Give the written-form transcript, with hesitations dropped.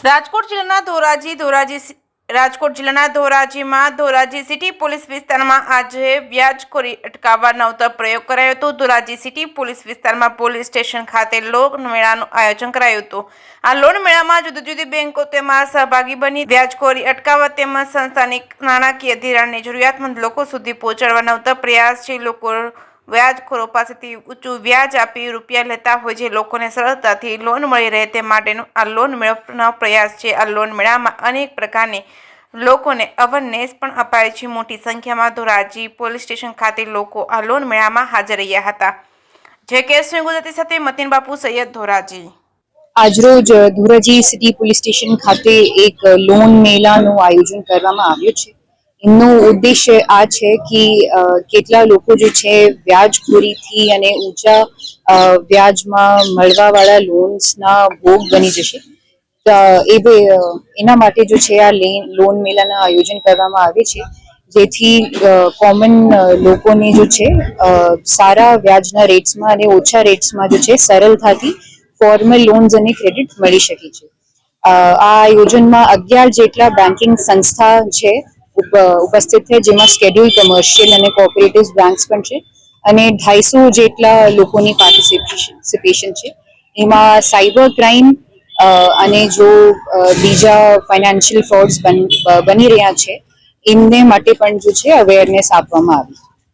રાજકોટ જિલ્લાના Dhoraji city police વિસ્તારમાં આજે વ્યાજખોરી અટકાવવા નવતર પ્રયોગ કરાયો હતો। ધોરાજી સિટી પોલીસ વિસ્તારમાં પોલીસ સ્ટેશન ખાતે લોન મેળાનું આયોજન કરાયું હતું। આ લોન મેળામાં જુદી જુદી બેંકો તેમાં સહભાગી બની વ્યાજખોરી અટકાવવા તેમજ સંસ્થાની નાણાકીય ધિરાણની જરૂરિયાતમંદ લોકો સુધી પહોંચાડવા નવતર પ્રયાસ છે। લોકો વ્યાજખોરો પાસેથી ઊંચું વ્યાજ આપી રૂપિયા લેતા હોય જે લોકોને સરળતાથી લોન મળી રહે તે માટેનો આ લોન મેળાનો પ્રયાસ છે। આ લોન મેળામાં અનેક પ્રકારની લોકોને અવેરનેસ પણ અપાય છે। મોટી સંખ્યામાં ધોરાજી પોલીસ સ્ટેશન ખાતે લોકો આ લોન મેળામાં હાજર રહ્યા હતા। જે કેસની ગુજરાતી સાથે મતીન બાપુ સૈયદ ધોરાજી। આજરોજ ધોરાજી સિટી પોલીસ સ્ટેશન ખાતે એક લોન મેળાનું આયોજન કરવામાં આવ્યું છે। એનો ઉદ્દેશ્ય આ છે કે કેટલા લોકો જે છે વ્યાજખોરીથી અને ઊંચા વ્યાજમાં મળવાવાળા લોન્સના ભોગ બની જશે। એના માટે જો છે આ લોન મેળાના આયોજન કરવામાં આવે છે જેથી કોમન લોકોને જો છે સારા વ્યાજના રેટ્સમાં અને ઓછા રેટ્સમાં જો છે સરળતાથી ફોર્મલ લોન્સ અને ક્રેડિટ મળી શકે છે। આ આયોજનમાં 11 જેટલા બેન્કિંગ સંસ્થા છે ઉપસ્થિત છે જેમાં શેડ્યુલ કમર્શિયલ અને કોઓપરેટિવ બેંક્સ પણ છે અને 250 જેટલા લોકોની પાર્ટિસિપેશન છે। એમાં સાયબર ક્રાઇમ અને જો બીજા ફાઇનાન્શિયલ ફ્રોડ્સ બની રહ્યા છે એમને માટે પણ જો છે અવેરનેસ આપવામાં આવી।